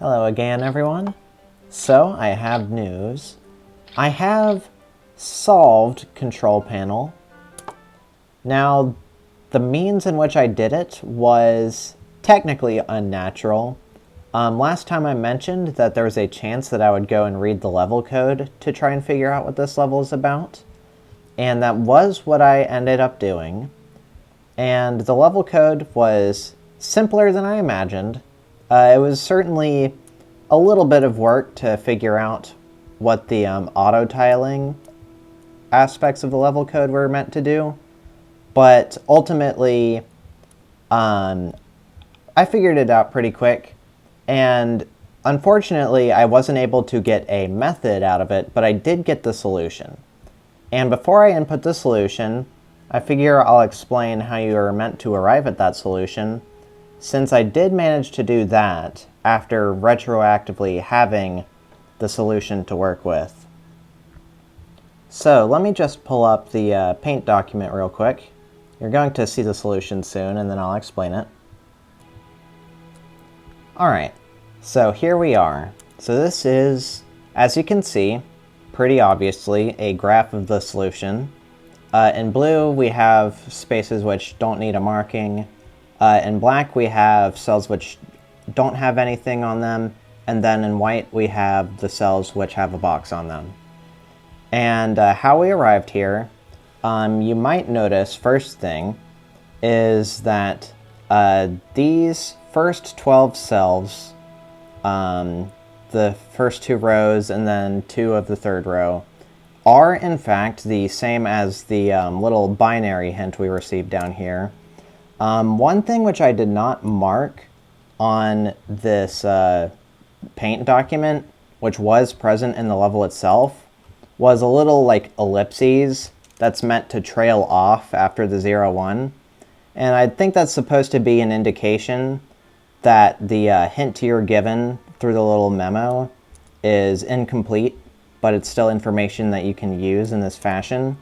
Hello again, everyone. So, I have news. I have solved Control Panel. Now, the means in which I did it was technically unnatural. Last time I mentioned that there was a chance that I would go and read the level code to try and figure out what this level is about. And that was what I ended up doing. And the level code was simpler than I imagined. It was certainly a little bit of work to figure out what the auto-tiling aspects of the level code were meant to do. But ultimately, I figured it out pretty quick. And unfortunately, I wasn't able to get a method out of it, but I did get the solution. And before I input the solution, I figure I'll explain how you are meant to arrive at that solution, since I did manage to do that after retroactively having the solution to work with. So let me just pull up the paint document real quick. You're going to see the solution soon, and then I'll explain it. Alright, so here we are. So this is, as you can see, pretty obviously a graph of the solution. In blue, we have spaces which don't need a marking. In black, we have cells which don't have anything on them. And then in white, we have the cells which have a box on them. And how we arrived here, you might notice, first thing, is that these first 12 cells, the first 2 rows and then 2 of the 3rd row, are in fact the same as the little binary hint we received down here. One thing which I did not mark on this paint document, which was present in the level itself, was a little like ellipses that's meant to trail off after the 0, 1. And I think that's supposed to be an indication that the hint you're given through the little memo is incomplete, but it's still information that you can use in this fashion.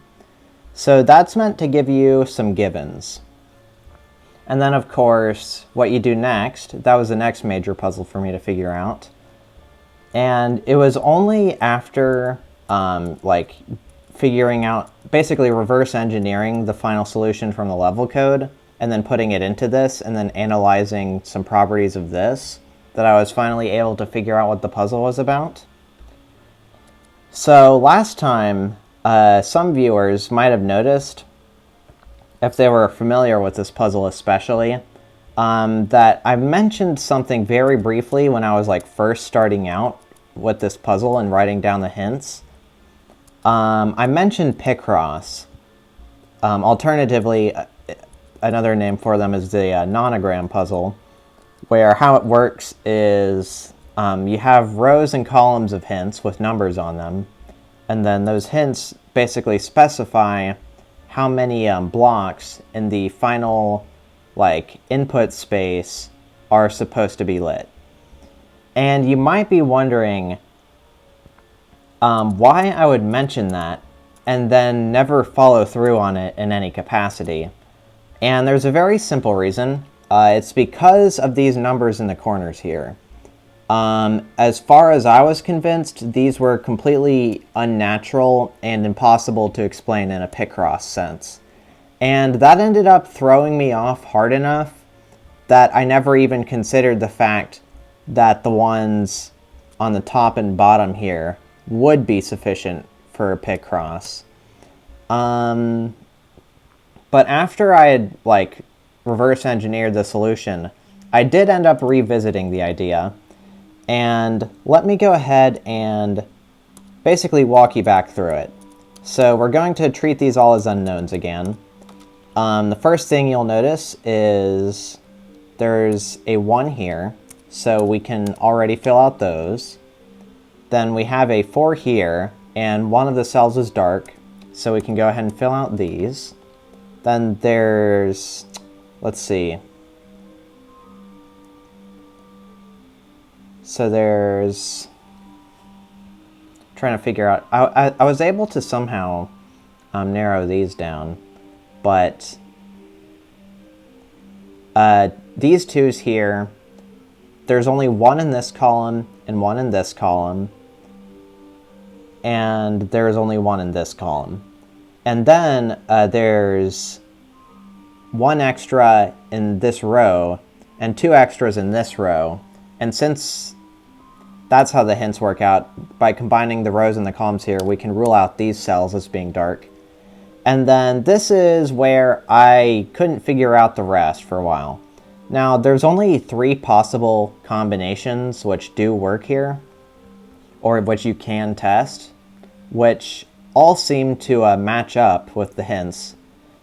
So that's meant to give you some givens. And then, of course, what you do next, that was the next major puzzle for me to figure out. And it was only after, figuring out, basically reverse engineering the final solution from the level code, and then putting it into this, and then analyzing some properties of this, that I was finally able to figure out what the puzzle was about. So last time, some viewers might have noticed, if they were familiar with this puzzle especially, that I mentioned something very briefly when I was first starting out with this puzzle and writing down the hints. I mentioned Picross. Alternatively, another name for them is the nonogram puzzle, where how it works is you have rows and columns of hints with numbers on them, and then those hints basically specify how many blocks in the final input space are supposed to be lit. And you might be wondering why I would mention that and then never follow through on it in any capacity. And there's a very simple reason. It's because of these numbers in the corners here. As far as I was convinced, these were completely unnatural and impossible to explain in a Picross sense. And that ended up throwing me off hard enough that I never even considered the fact that the ones on the top and bottom here would be sufficient for a Picross. But after I had reverse engineered the solution, I did end up revisiting the idea. And let me go ahead and basically walk you back through it. So we're going to treat these all as unknowns again. The first thing you'll notice is there's a 1 here, so we can already fill out those. Then we have a 4 here, and one of the cells is dark, so we can go ahead and fill out these. Then there's, let's see. So there's, trying to figure out, I was able to somehow narrow these down, but these 2s here, there's only one in this column and one in this column, and there's only one in this column. And then there's one extra in this row and two extras in this row. And since that's how the hints work out, by combining the rows and the columns here, we can rule out these cells as being dark. And then this is where I couldn't figure out the rest for a while. Now, there's only 3 possible combinations which do work here, or which you can test, which all seem to match up with the hints.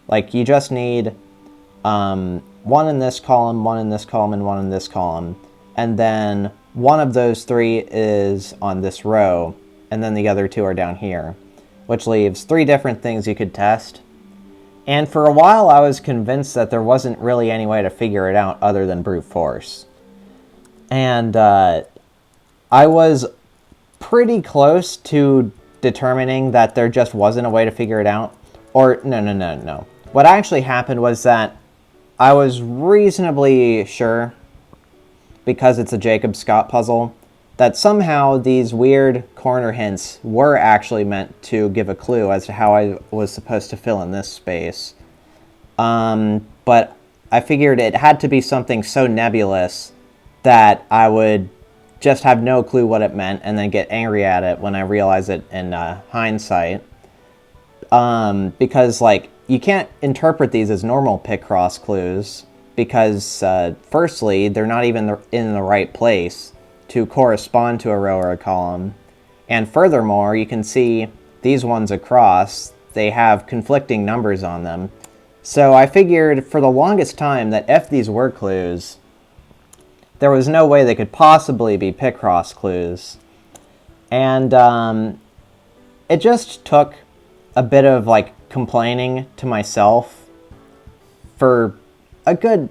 Like, you just need one in this column, one in this column, and one in this column. And then one of those 3 is on this row, and then the other 2 are down here, which leaves 3 different things you could test. And for a while I was convinced that there wasn't really any way to figure it out other than brute force. And I was pretty close to determining that there just wasn't a way to figure it out. Or, no. What actually happened was that I was reasonably sure, because it's a Jacob Scott puzzle, that somehow these weird corner hints were actually meant to give a clue as to how I was supposed to fill in this space. But I figured it had to be something so nebulous that I would just have no clue what it meant and then get angry at it when I realize it in hindsight. Because, like, you can't interpret these as normal pick-cross clues because, firstly, they're not even in the right place to correspond to a row or a column. And furthermore, you can see these ones across, they have conflicting numbers on them. So I figured for the longest time that if these were clues, there was no way they could possibly be pick-cross clues. And it just took a bit of, like, complaining to myself for a good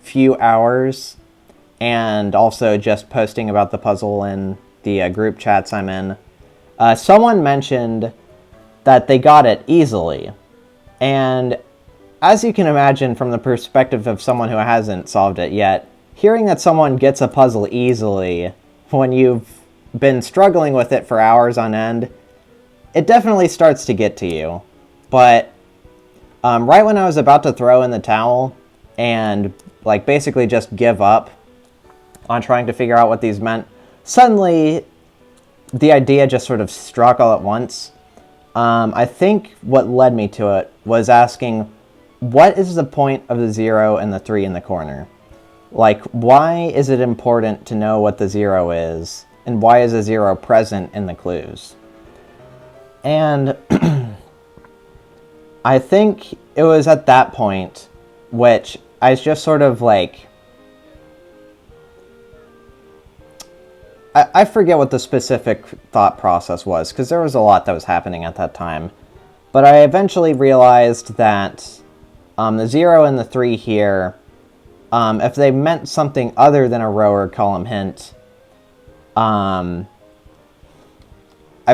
few hours, and also just posting about the puzzle in the group chats I'm in. Someone mentioned that they got it easily. And as you can imagine from the perspective of someone who hasn't solved it yet, hearing that someone gets a puzzle easily when you've been struggling with it for hours on end, it definitely starts to get to you. But right when I was about to throw in the towel and, like, basically just give up on trying to figure out what these meant, suddenly the idea just sort of struck all at once. I think what led me to it was asking, what is the point of the 0 and the 3 in the corner? Like, why is it important to know what the 0 is, and why is the 0 present in the clues? And I think it was at that point which I just sort of, like, I forget what the specific thought process was, because there was a lot that was happening at that time. But I eventually realized that the 0 and the 3 here, if they meant something other than a row or column hint, I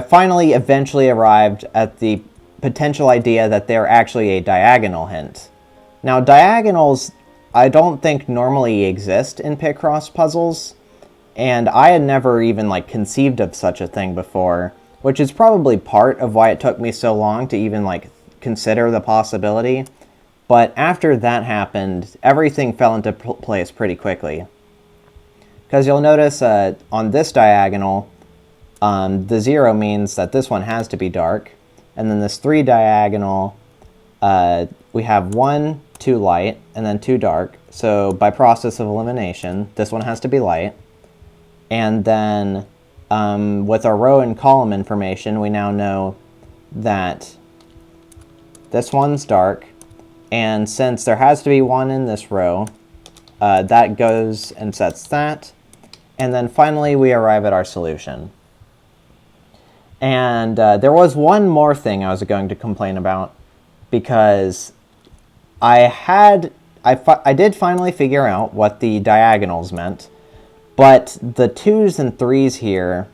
finally eventually arrived at the potential idea that they're actually a diagonal hint. Now, diagonals I don't think normally exist in Picross puzzles, and I had never even, like, conceived of such a thing before, which is probably part of why it took me so long to even, like, consider the possibility. But after that happened, everything fell into place pretty quickly. Because you'll notice on this diagonal, the 0 means that this one has to be dark. And then this 3 diagonal, we have 1, 2 light, and then 2 dark. So by process of elimination, this one has to be light. And then with our row and column information, we now know that this one's dark. And since there has to be 1 in this row, that goes and sets that. And then finally, we arrive at our solution. And there was one more thing I was going to complain about, because I did finally figure out what the diagonals meant, but the 2s and 3s here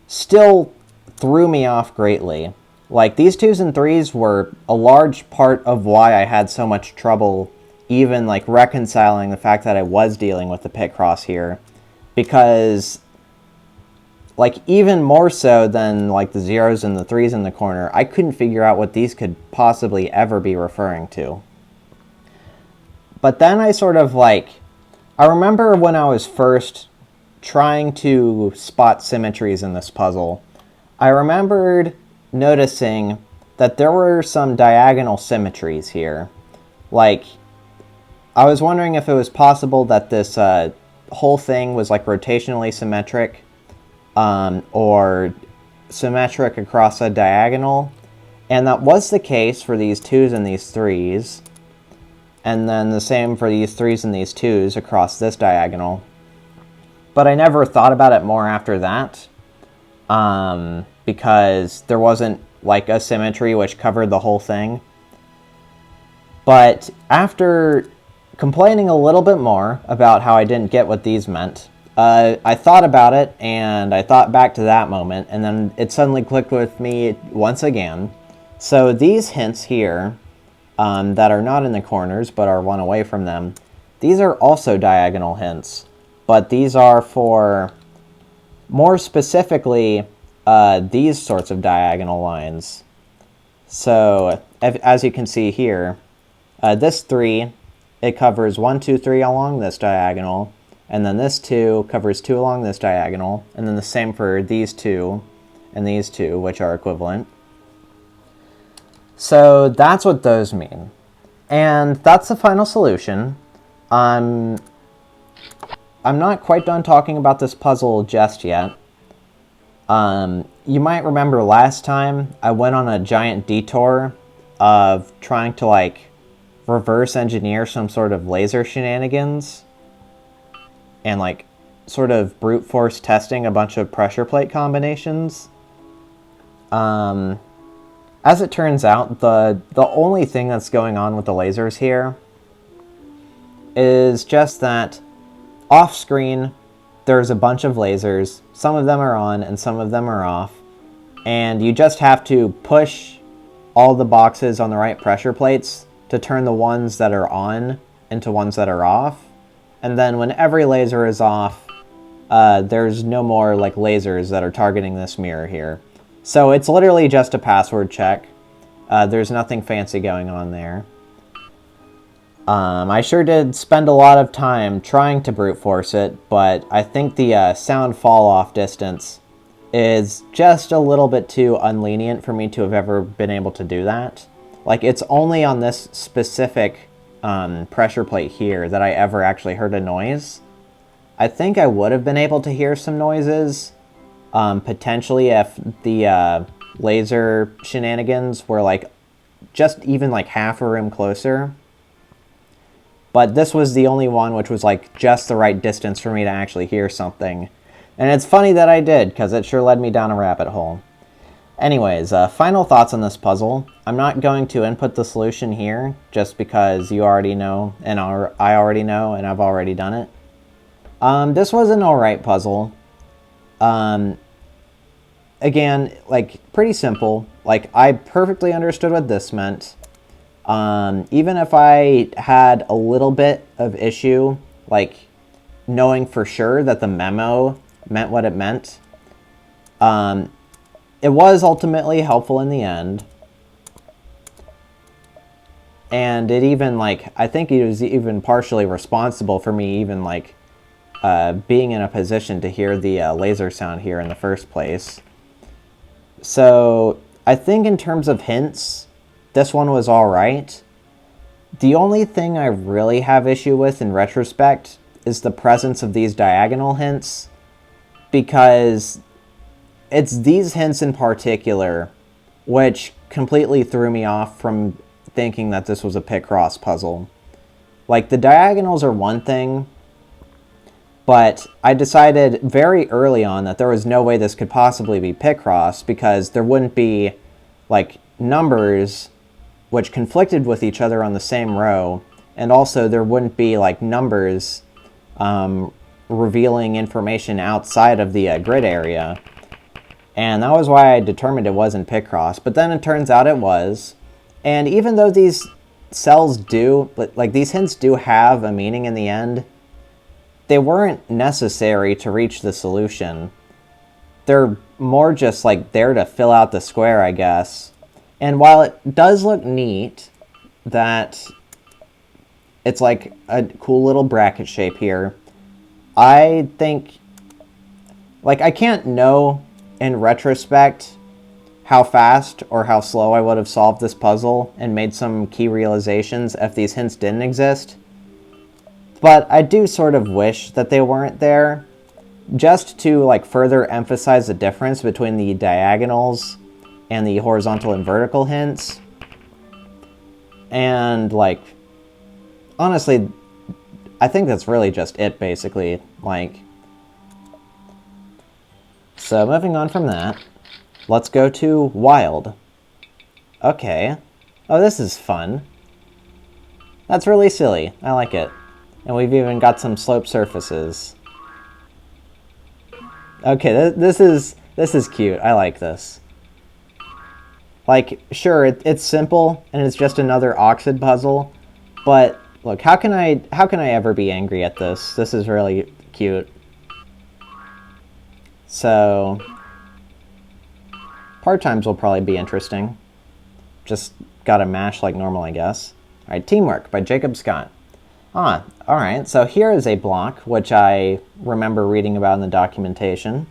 still threw me off greatly. Like, these 2s and 3s were a large part of why I had so much trouble even like reconciling the fact that I was dealing with the Picross here, because like even more so than like the 0s and the 3s in the corner, I couldn't figure out what these could possibly ever be referring to. But then I sort of like, I remember when I was first trying to spot symmetries in this puzzle, I remembered noticing that there were some diagonal symmetries here. Like, I was wondering if it was possible that this whole thing was like rotationally symmetric, or symmetric across a diagonal, and that was the case for these 2s and these 3s, and then the same for these 3s and these 2s across this diagonal. But I never thought about it more after that, because there wasn't like a symmetry which covered the whole thing. But after complaining a little bit more about how I didn't get what these meant, I thought about it, and I thought back to that moment, and then it suddenly clicked with me once again. So these hints here, that are not in the corners but are one away from them, these are also diagonal hints, but these are for, more specifically, these sorts of diagonal lines. So, as you can see here, this 3, it covers 1, 2, 3 along this diagonal, and then this 2 covers 2 along this diagonal, and then the same for these 2 and these 2, which are equivalent. So that's what those mean. And that's the final solution. I'm not quite done talking about this puzzle just yet. You might remember last time I went on a giant detour of trying to like reverse engineer some sort of laser shenanigans and like sort of brute force testing a bunch of pressure plate combinations. As it turns out, the only thing that's going on with the lasers here is just that off screen there's a bunch of lasers. Some of them are on and some of them are off, and you just have to push all the boxes on the right pressure plates to turn the ones that are on into ones that are off. And then when every laser is off, there's no more like lasers that are targeting this mirror here. So it's literally just a password check. There's nothing fancy going on there. I sure did spend a lot of time trying to brute force it, but I think the sound fall off distance is just a little bit too unlenient for me to have ever been able to do that. Like, it's only on this specific pressure plate here that I ever actually heard a noise. I think I would have been able to hear some noises, potentially if the laser shenanigans were like just even like half a room closer. But this was the only one which was like just the right distance for me to actually hear something. And it's funny that I did, because it sure led me down a rabbit hole. Anyways, final thoughts on this puzzle. I'm not going to input the solution here, just because you already know, and I already know, and I've already done it. This was an alright puzzle. Again, like, pretty simple. Like, I perfectly understood what this meant. Even if I had a little bit of issue, like, knowing for sure that the memo meant what it meant, it was ultimately helpful in the end. And it even, like, I think it was even partially responsible for me even, like, being in a position to hear the laser sound here in the first place. So, I think in terms of hints, this one was alright. The only thing I really have issue with in retrospect is the presence of these diagonal hints, because it's these hints in particular which completely threw me off from thinking that this was a Picross puzzle. Like, the diagonals are one thing, but I decided very early on that there was no way this could possibly be Picross, because there wouldn't be, like, numbers which conflicted with each other on the same row, and also there wouldn't be, like, numbers revealing information outside of the grid area. And that was why I determined it wasn't Picross, but then it turns out it was. And even though these cells do, but like these hints do have a meaning in the end. They weren't necessary to reach the solution. They're more just like there to fill out the square, I guess. And while it does look neat that it's like a cool little bracket shape here, I think, like, I can't know in retrospect how fast or how slow I would have solved this puzzle and made some key realizations if these hints didn't exist. But I do sort of wish that they weren't there, just to like further emphasize the difference between the diagonals and the horizontal and vertical hints. And like, honestly, I think that's really just it, basically. Like, so moving on from that, let's go to Wild. Okay. Oh, this is fun. That's really silly. I like it. And we've even got some slope surfaces. Okay, this is cute. I like this. Like, sure, it's simple and it's just another Oxid puzzle, but look, how can I ever be angry at this? This is really cute. So, part times will probably be interesting. Just gotta mash like normal, I guess. All right, Teamwork by Jacob Scott. Ah, all right. So here is a block which I remember reading about in the documentation.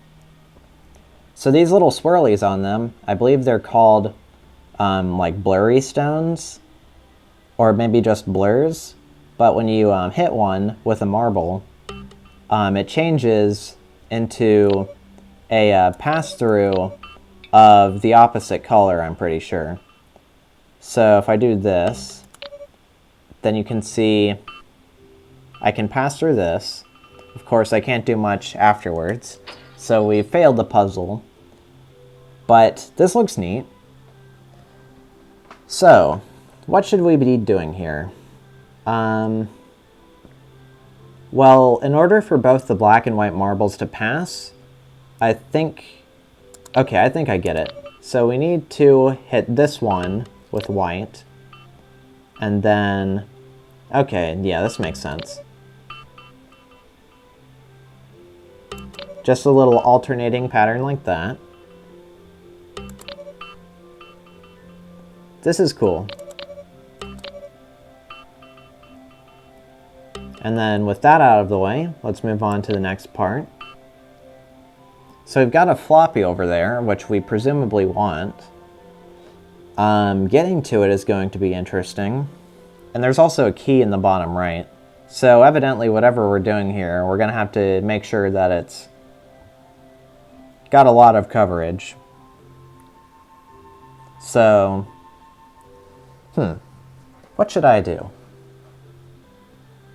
So these little swirlies on them, I believe they're called like blurry stones, or maybe just blurs. But when you hit one with a marble, it changes into a pass-through of the opposite color, I'm pretty sure. So if I do this, then you can see I can pass through this. Of course, I can't do much afterwards, so we failed the puzzle. But this looks neat. So, what should we be doing here? Well, in order for both the black and white marbles to pass, I think... Okay, I think I get it. So we need to hit this one with white, and then... Okay, yeah, this makes sense. Just a little alternating pattern like that. This is cool. And then with that out of the way, let's move on to the next part. So we've got a floppy over there, which we presumably want. Getting to it is going to be interesting. And there's also a key in the bottom right. So evidently whatever we're doing here, we're going to have to make sure that it's got a lot of coverage. So, what should I do?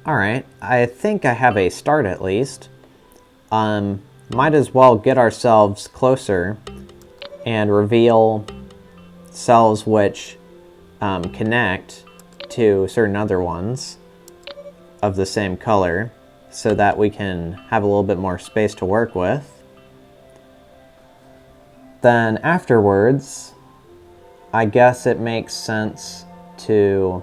Alright, I think I have a start at least. Might as well get ourselves closer and reveal cells which connect to certain other ones of the same color so that we can have a little bit more space to work with. Then afterwards, I guess it makes sense to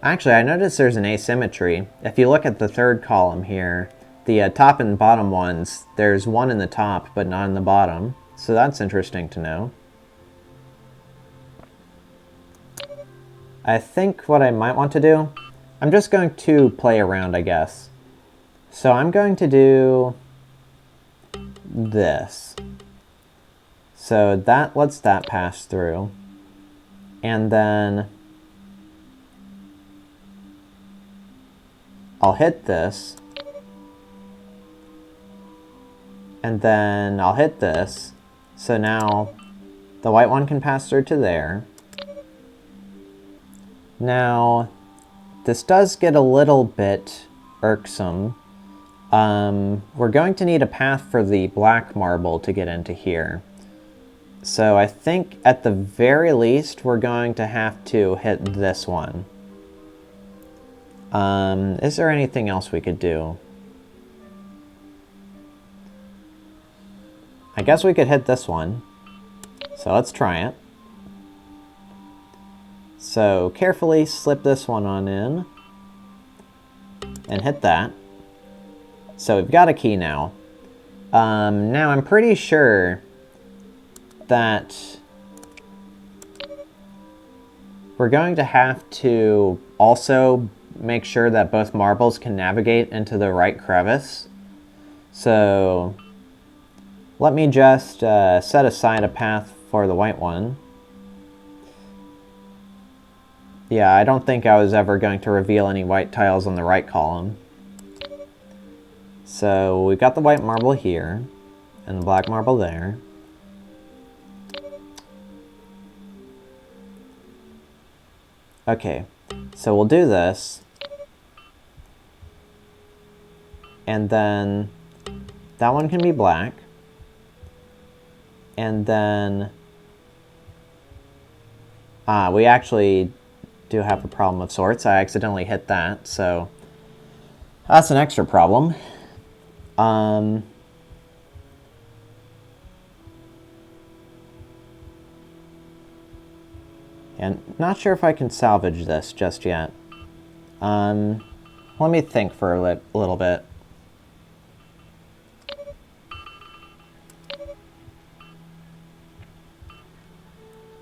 actually, I noticed there's an asymmetry. If you look at the third column here, the top and bottom ones, there's one in the top but not in the bottom. So that's interesting to know. I think what I might want to do, I'm just going to play around, I guess. So I'm going to do this. So that lets that pass through. And then I'll hit this. And then I'll hit this. So now the white one can pass through to there. Now, this does get a little bit irksome. We're going to need a path for the black marble to get into here. So I think at the very least we're going to have to hit this one. Is there anything else we could do? I guess we could hit this one. So let's try it. So carefully slip this one on in. And hit that. So we've got a key now. Now I'm pretty sure that we're going to have to also make sure that both marbles can navigate into the right crevice. So let me just set aside a path for the white one. Yeah, I don't think I was ever going to reveal any white tiles on the right column. So we've got the white marble here, and the black marble there. Okay, so we'll do this. And then that one can be black. And then we actually do have a problem of sorts. I accidentally hit that, so that's an extra problem. And not sure if I can salvage this just yet. Let me think for a little bit.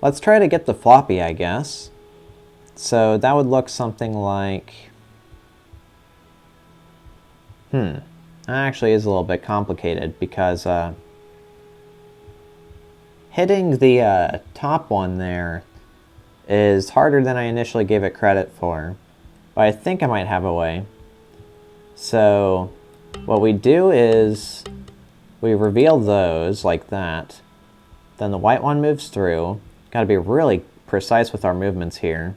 Let's try to get the floppy, I guess. So that would look something like... That actually is a little bit complicated because hitting the top one there is harder than I initially gave it credit for. But I think I might have a way. So what we do is we reveal those like that. Then the white one moves through. Got to be really precise with our movements here.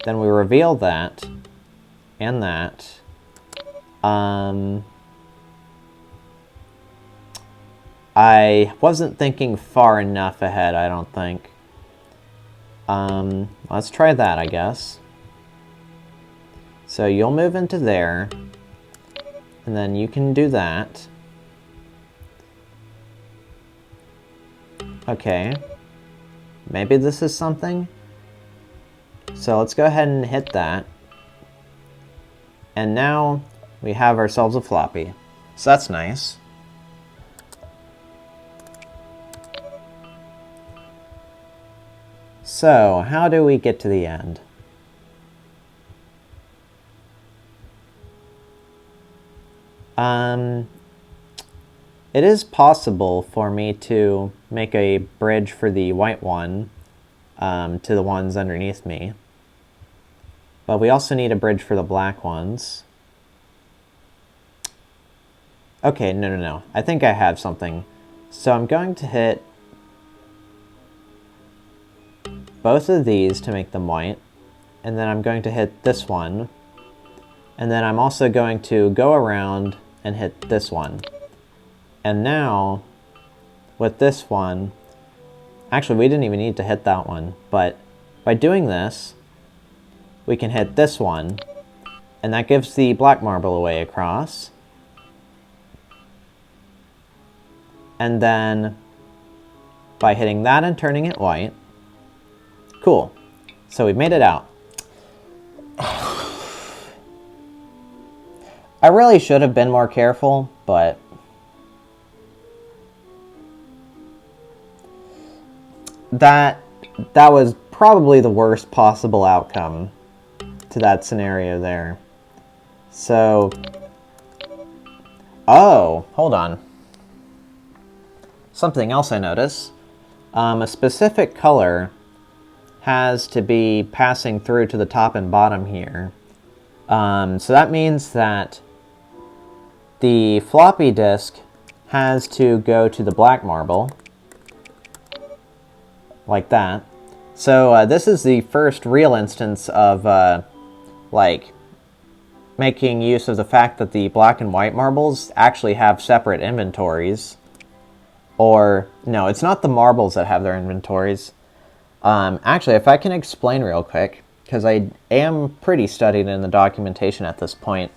Then we reveal that and that. I wasn't thinking far enough ahead, I don't think. Let's try that, I guess. So you'll move into there, and then you can do that. Okay. Maybe this is something. So let's go ahead and hit that. And now we have ourselves a floppy. So that's nice. So, how do we get to the end? It is possible for me to make a bridge for the white one to the ones underneath me. But we also need a bridge for the black ones. Okay, no. I think I have something. So I'm going to hit both of these to make them white. And then I'm going to hit this one. And then I'm also going to go around and hit this one. And now, with this one, actually we didn't even need to hit that one, but by doing this, we can hit this one, and that gives the black marble away across. And then, by hitting that and turning it white, cool. So we've made it out. I really should have been more careful, but that was probably the worst possible outcome to that scenario there. So, oh, hold on. Something else I notice. A specific color has to be passing through to the top and bottom here. So that means that the floppy disk has to go to the black marble, like that. So this is the first real instance of like making use of the fact that the black and white marbles actually have separate inventories. Or no, it's not the marbles that have their inventories. Actually, if I can explain real quick, because I am pretty studied in the documentation at this point.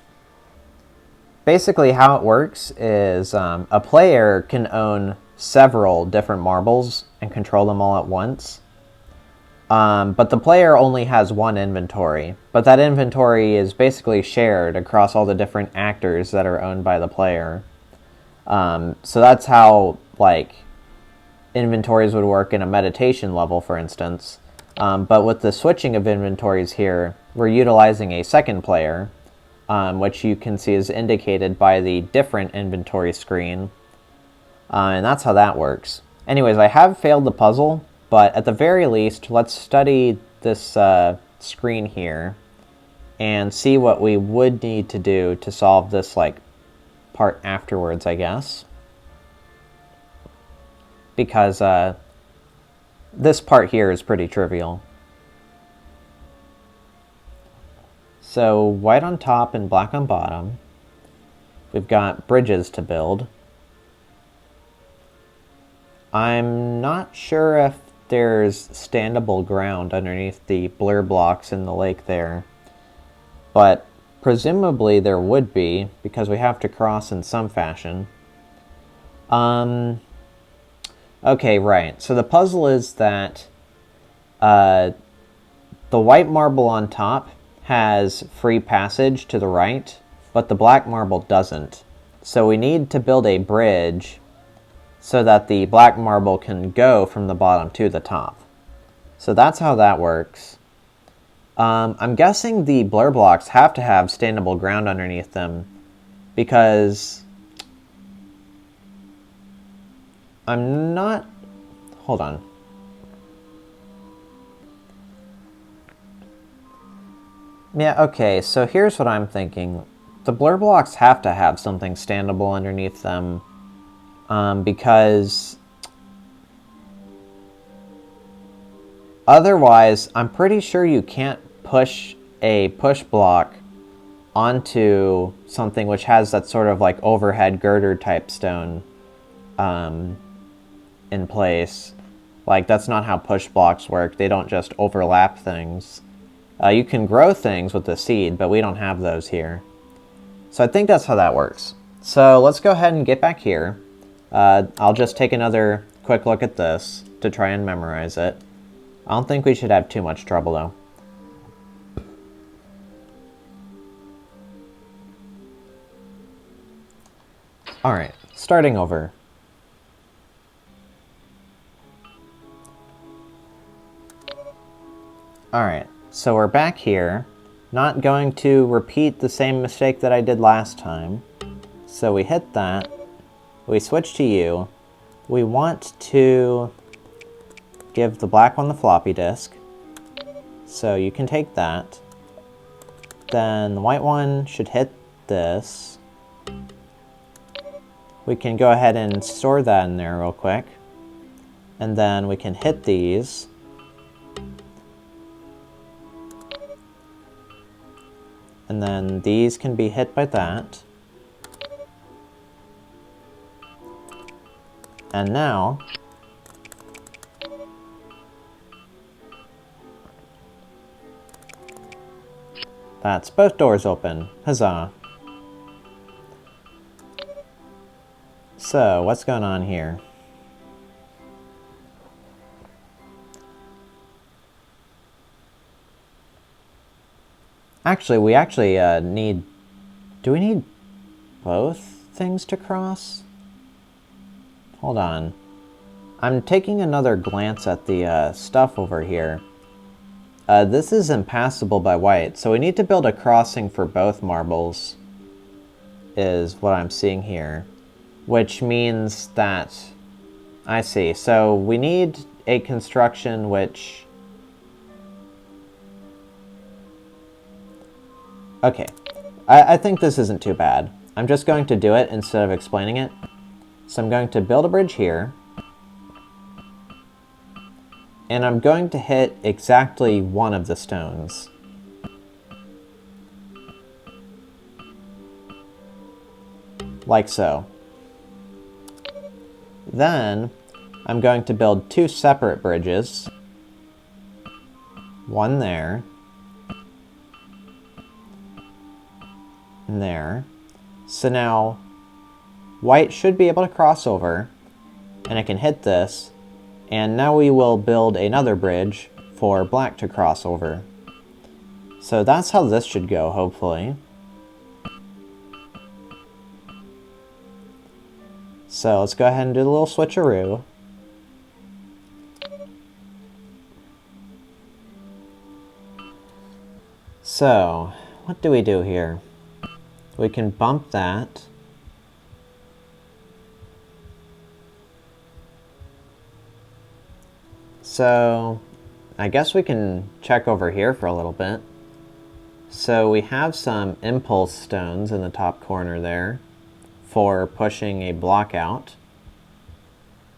basically how it works is a player can own several different marbles and control them all at once. But the player only has one inventory, but that inventory is basically shared across all the different actors that are owned by the player. So that's how, like, inventories would work in a meditation level, for instance. But with the switching of inventories here, we're utilizing a second player, which you can see is indicated by the different inventory screen. And that's how that works. Anyways, I have failed the puzzle, but at the very least, let's study this screen here and see what we would need to do to solve this, like, part afterwards, I guess. Because this part here is pretty trivial. So white on top and black on bottom. We've got bridges to build. I'm not sure if there's standable ground underneath the blur blocks in the lake there, but presumably there would be, because we have to cross in some fashion. Okay, right. So the puzzle is that the white marble on top has free passage to the right, but the black marble doesn't. So we need to build a bridge so that the black marble can go from the bottom to the top. So that's how that works. I'm guessing the blur blocks have to have standable ground underneath them, because I'm not... Hold on. Yeah, okay, so here's what I'm thinking. The blur blocks have to have something standable underneath them, because otherwise, I'm pretty sure you can't push a push block onto something which has that sort of like overhead girder type stone in place. Like, that's not how push blocks work. They don't just overlap things. You can grow things with the seed, but we don't have those here. So I think that's how that works. So let's go ahead and get back here. I'll just take another quick look at this to try and memorize it. I don't think we should have too much trouble, though. Alright, starting over. Alright, so we're back here. Not going to repeat the same mistake that I did last time. So we hit that. We switch to U. We want to give the black one the floppy disk. So you can take that. Then the white one should hit this. We can go ahead and store that in there real quick. And then we can hit these. And then these can be hit by that. And now, that's both doors open. Huzzah. So, what's going on here? Actually, we need... Do we need both things to cross? Hold on. I'm taking another glance at the stuff over here. This is impassable by white, so we need to build a crossing for both marbles, is what I'm seeing here. Which means that... I see. So we need a construction which... Okay. I think this isn't too bad. I'm just going to do it instead of explaining it. So I'm going to build a bridge here. And I'm going to hit exactly one of the stones. Like so. Then, I'm going to build two separate bridges. One there. And there. So now, white should be able to cross over, and it can hit this, and now we will build another bridge for black to cross over. So that's how this should go, hopefully. So let's go ahead and do the little switcheroo. So, what do we do here? We can bump that. So, I guess we can check over here for a little bit. So we have some impulse stones in the top corner there for pushing a block out.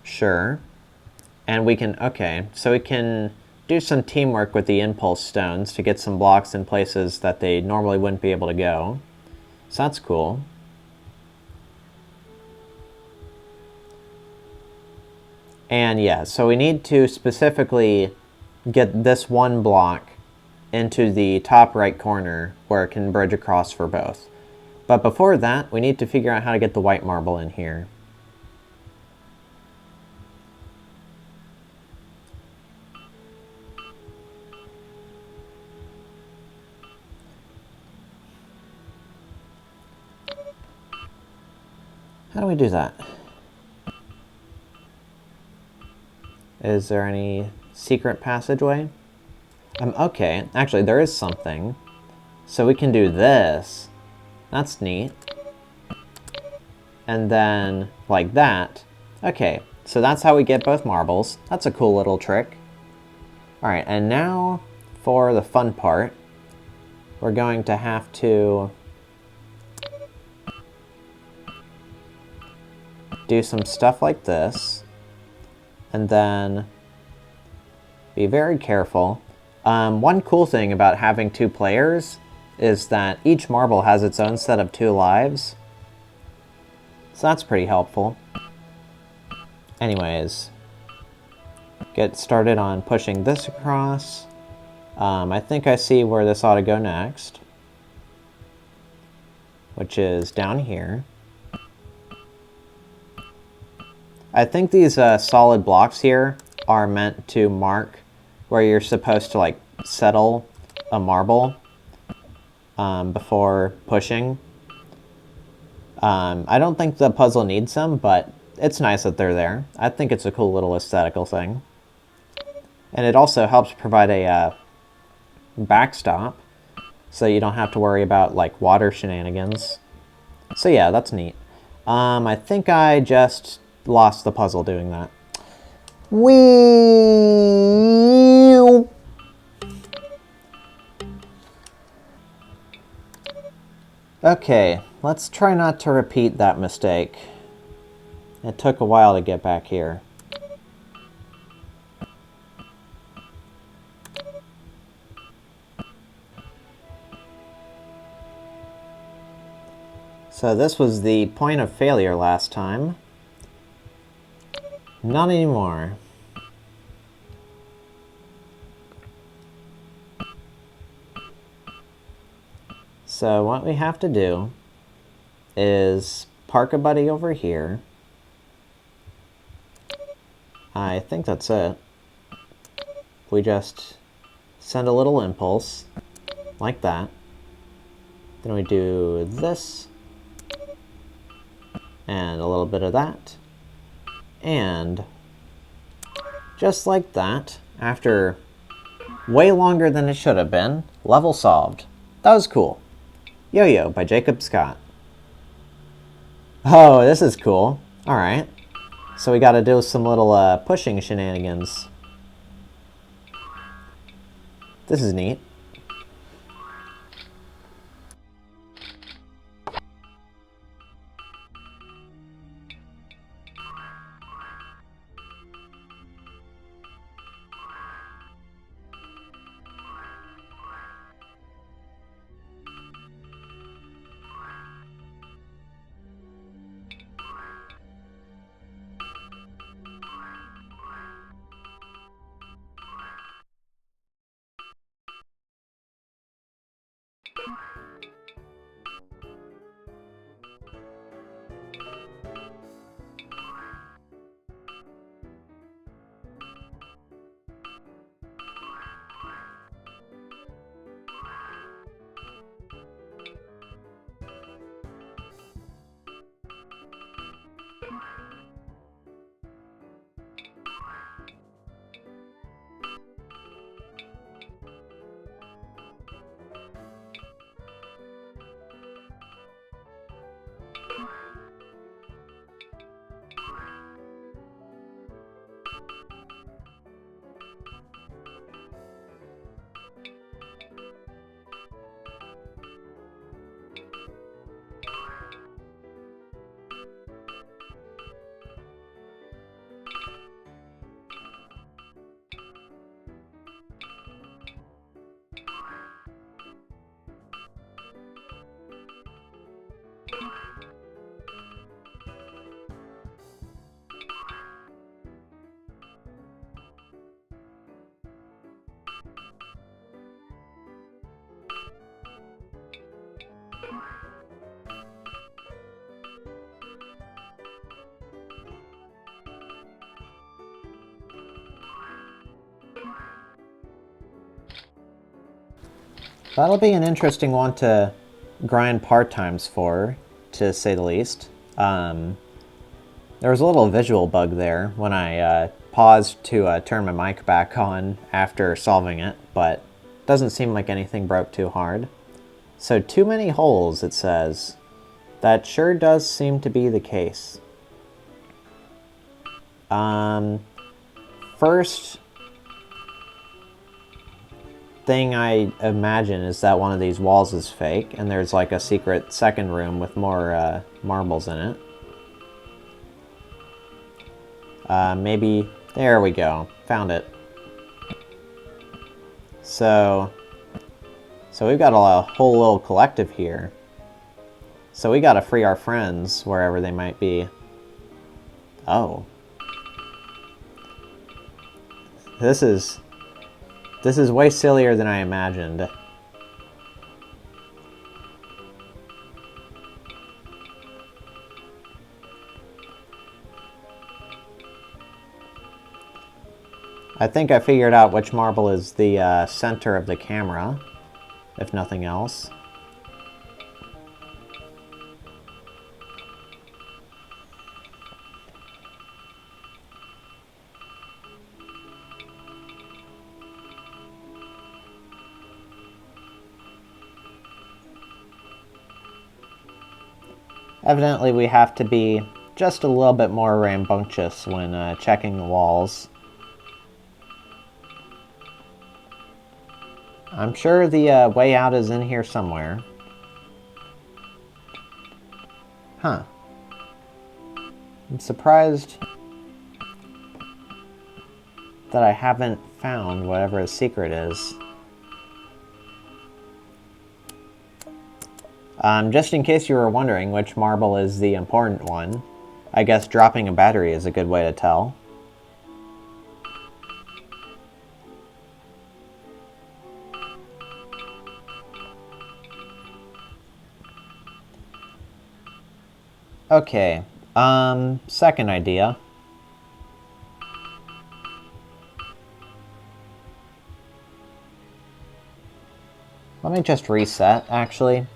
Sure. And we can, okay, so we can do some teamwork with the impulse stones to get some blocks in places that they normally wouldn't be able to go. So that's cool. And yeah, so we need to specifically get this one block into the top right corner where it can bridge across for both. But before that, we need to figure out how to get the white marble in here. How do we do that? Is there any secret passageway? Okay, actually there is something. So we can do this. That's neat. And then, like that. Okay, so that's how we get both marbles. That's a cool little trick. Alright, and now for the fun part. We're going to have to do some stuff like this. And then be very careful. One cool thing about having two players is that each marble has its own set of 2 lives. So that's pretty helpful. Anyways, get started on pushing this across. I think I see where this ought to go next, which is down here. I think these solid blocks here are meant to mark where you're supposed to like settle a marble before pushing. I don't think the puzzle needs them, but it's nice that they're there. I think it's a cool little aesthetical thing. And it also helps provide a backstop so you don't have to worry about like water shenanigans. So yeah, that's neat. I think I just lost the puzzle doing that. Whee! Okay, let's try not to repeat that mistake. It took a while to get back here. So this was the point of failure last time. Not anymore. So what we have to do is park a buddy over here. I think that's it. We just send a little impulse, like that. Then we do this, and a little bit of that. And just like that, after way longer than it should have been, level solved. That was cool. Yo-Yo by Jacob Scott. Oh, this is cool. Alright. So we gotta do some little pushing shenanigans. This is neat. That'll be an interesting one to grind part times for, to say the least. There was a little visual bug there when I paused to turn my mic back on after solving it, but doesn't seem like anything broke too hard. So too many holes, it says. That sure does seem to be the case. First thing I imagine is that one of these walls is fake, and there's like a secret second room with more marbles in it. Maybe... There we go. Found it. So we've got a whole little collective here. So we gotta free our friends, wherever they might be. Oh. This is way sillier than I imagined. I think I figured out which marble is the center of the camera, if nothing else. Evidently, we have to be just a little bit more rambunctious when checking the walls. I'm sure the way out is in here somewhere. Huh. I'm surprised that I haven't found whatever the secret is. Just in case you were wondering which marble is the important one, I guess dropping a battery is a good way to tell. Okay, second idea. Let me just reset, actually.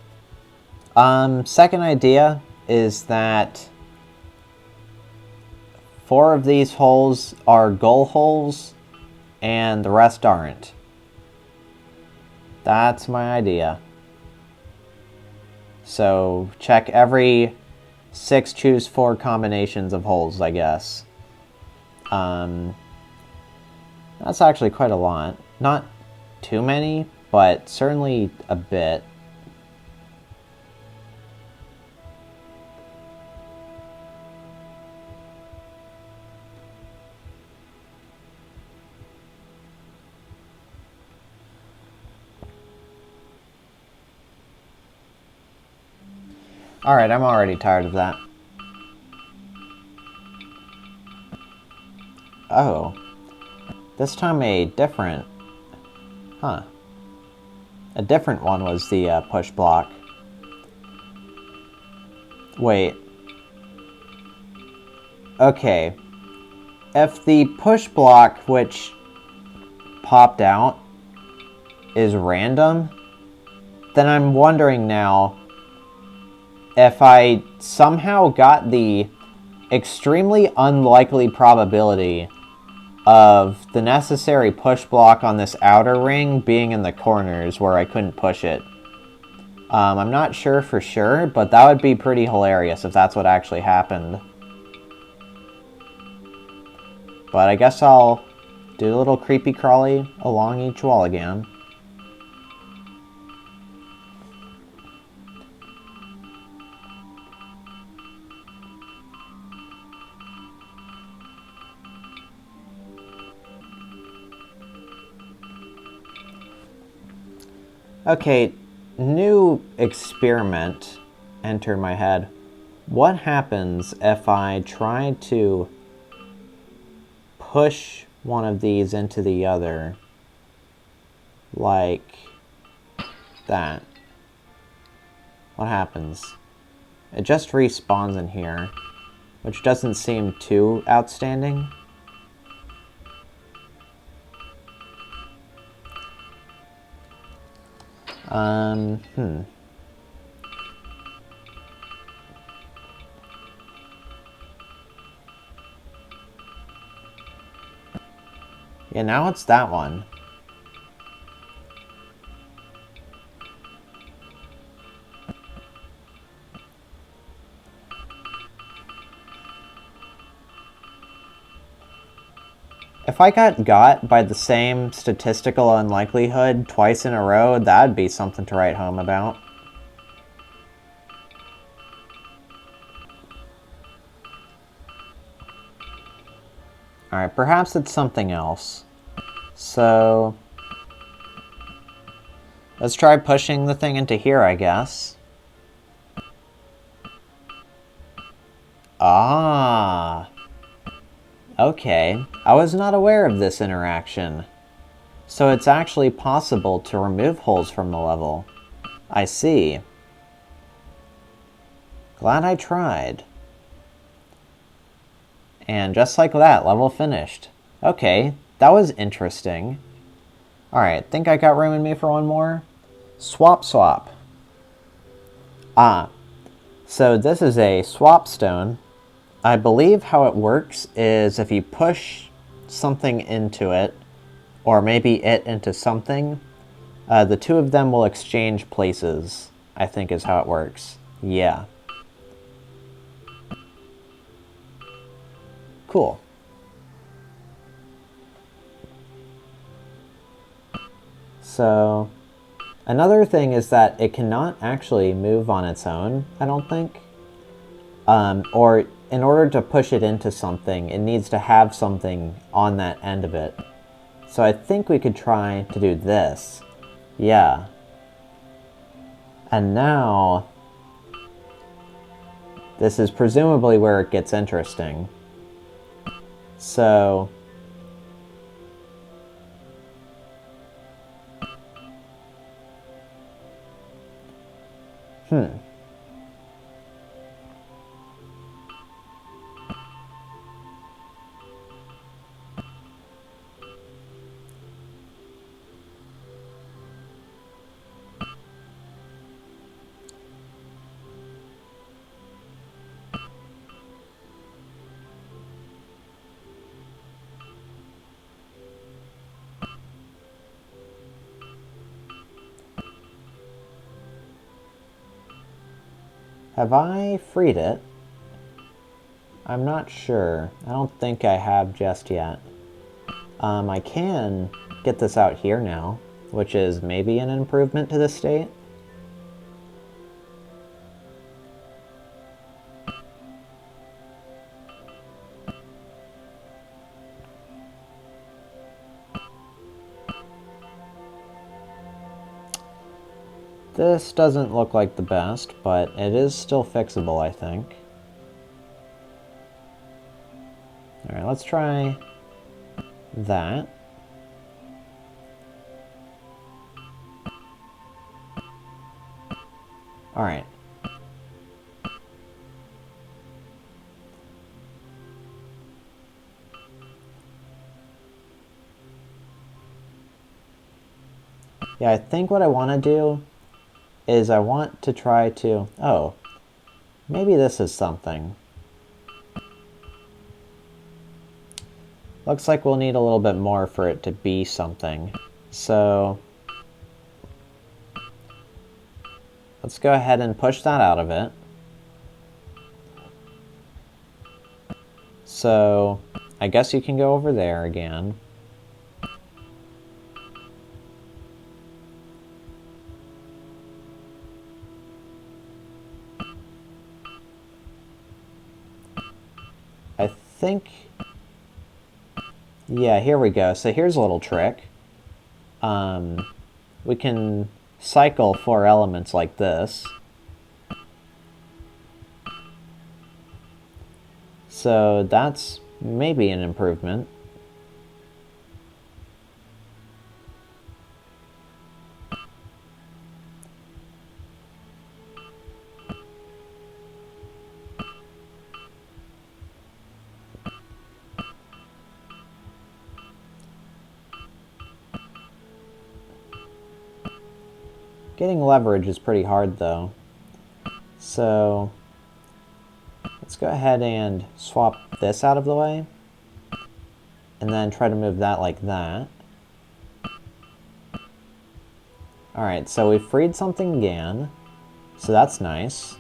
Second idea is that 4 of these holes are goal holes, and the rest aren't. That's my idea. So, check every 6 choose 4 combinations of holes, I guess. That's actually quite a lot. Not too many, but certainly a bit. Alright, I'm already tired of that. Oh. This time a different... Huh. A different one was the push block. Wait. Okay. If the push block which popped out is random, then I'm wondering now if I somehow got the extremely unlikely probability of the necessary push block on this outer ring being in the corners where I couldn't push it. I'm not sure for sure, but that would be pretty hilarious if that's what actually happened. But I guess I'll do a little creepy crawly along each wall again. Okay, new experiment entered my head. What happens if I try to push one of these into the other, like that? What happens? It just respawns in here, which doesn't seem too outstanding. Hmm. Yeah, now it's that one. If I got by the same statistical unlikelihood twice in a row, that'd be something to write home about. Alright, perhaps it's something else. So, let's try pushing the thing into here, I guess. Ah. Okay, I was not aware of this interaction. So it's actually possible to remove holes from the level. I see. Glad I tried. And just like that, level finished. Okay, that was interesting. Alright, think I got room in me for one more? Swap swap. Ah, so this is a swap stone. I believe how it works is if you push something into it, or maybe it into something, the two of them will exchange places, I think is how it works. Yeah. Cool. So, another thing is that it cannot actually move on its own, I don't think. Or in order to push it into something, it needs to have something on that end of it. So I think we could try to do this. Yeah. And now, this is presumably where it gets interesting. So, have I freed it? I'm not sure. I don't think I have just yet. I can get this out here now, which is maybe an improvement to the state. This doesn't look like the best, but it is still fixable, I think. Alright, let's try that. Alright. Yeah, I think what I want to do is I want to try to... Oh, maybe this is something. Looks like we'll need a little bit more for it to be something. So, let's go ahead and push that out of it. So, I guess you can go over there again. I think... Yeah, here we go. So here's a little trick. We can cycle 4 elements like this. So that's maybe an improvement. Getting leverage is pretty hard, though. So let's go ahead and swap this out of the way, and then try to move that like that. Alright, so we freed something again, so that's nice.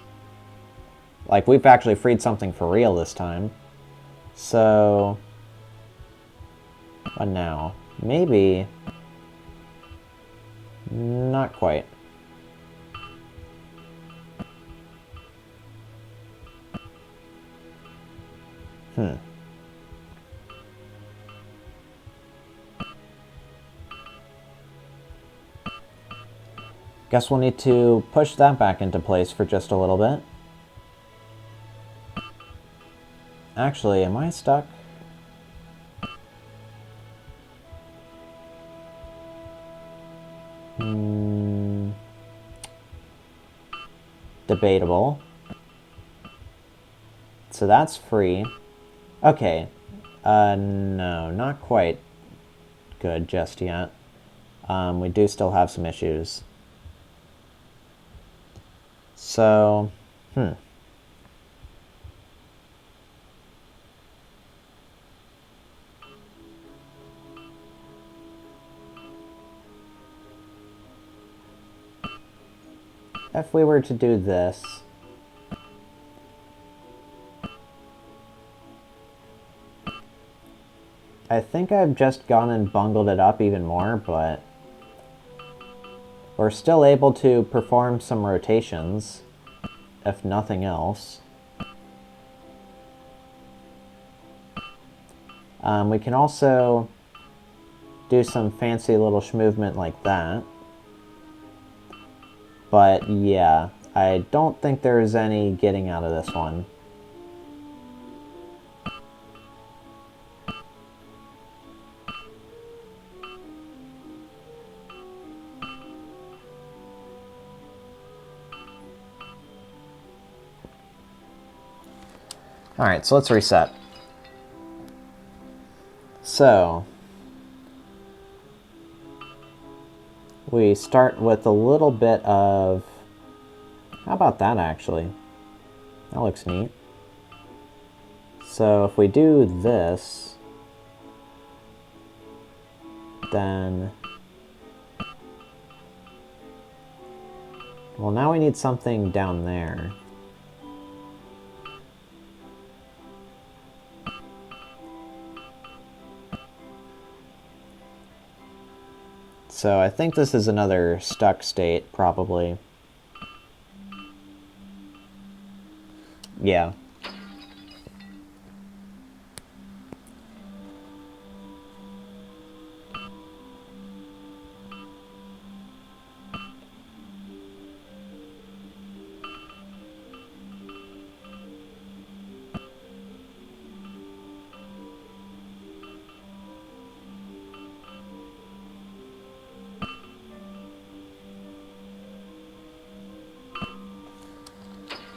Like, we've actually freed something for real this time. So what now? Maybe... not quite. Guess we'll need to push that back into place for just a little bit. Actually, am I stuck? Debatable. So that's free. Okay. No, not quite good just yet. We do still have some issues. So, if we were to do this, I think I've just gone and bungled it up even more, but we're still able to perform some rotations, if nothing else. We can also do some fancy little schmovement like that. But yeah, I don't think there's any getting out of this one. Alright, so let's reset. So, we start with a little bit of... how about that, actually? That looks neat. So if we do this, then... well, now we need something down there. So I think this is another stuck state, probably. Yeah.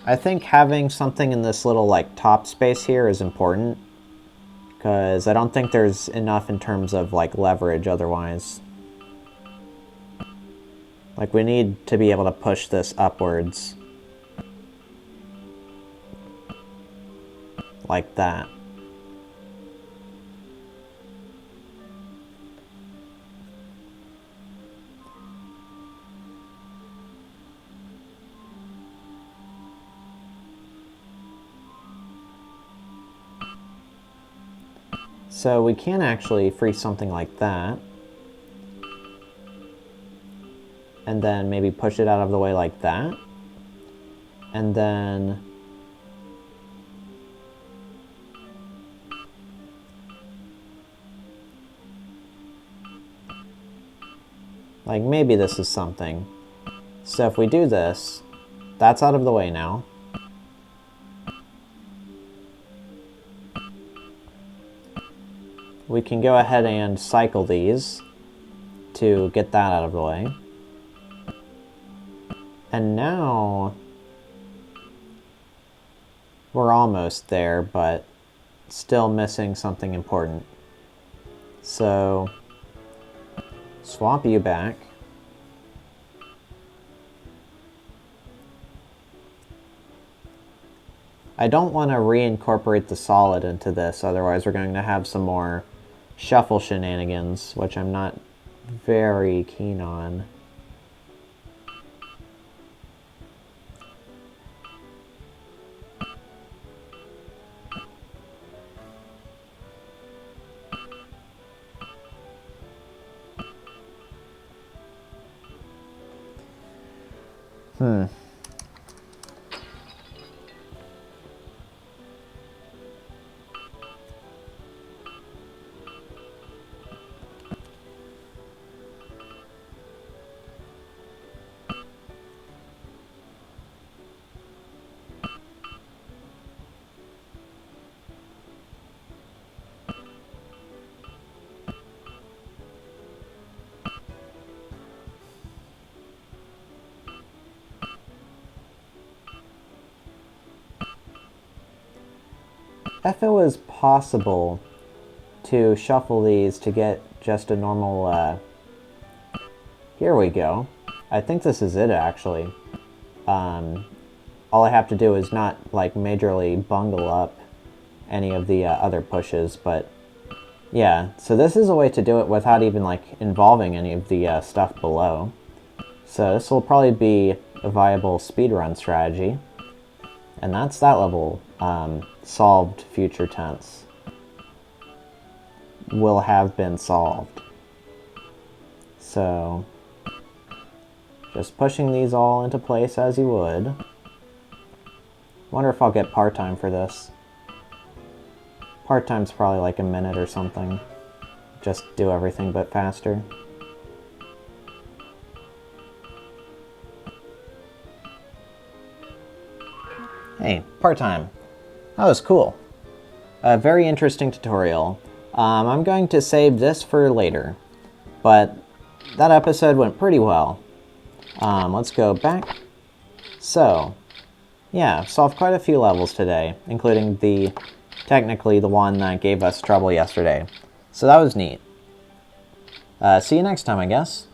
I think having something in this little, like, top space here is important, because I don't think there's enough in terms of, like, leverage otherwise. Like, we need to be able to push this upwards. Like that. So we can actually free something like that. And then maybe push it out of the way like that. And then... like, maybe this is something. So if we do this, that's out of the way now. We can go ahead and cycle these to get that out of the way. And now we're almost there, but still missing something important. So swap you back. I don't want to reincorporate the solid into this, otherwise we're going to have some more shuffle shenanigans, which I'm not very keen on. If it was possible to shuffle these to get just a normal, here we go. I think this is it, actually. All I have to do is not, like, majorly bungle up any of the other pushes, but yeah. So this is a way to do it without even, like, involving any of the stuff below. So this will probably be a viable speedrun strategy. And that's that level. Solved future tense. Will have been solved. So, just pushing these all into place as you would. Wonder if I'll get part-time for this. Part-time's probably like a minute or something. Just do everything but faster. Hey, part-time. That was cool. A very interesting tutorial. I'm going to save this for later, but that episode went pretty well. Let's go back. So, yeah, solved quite a few levels today, including technically the one that gave us trouble yesterday. So that was neat. See you next time, I guess.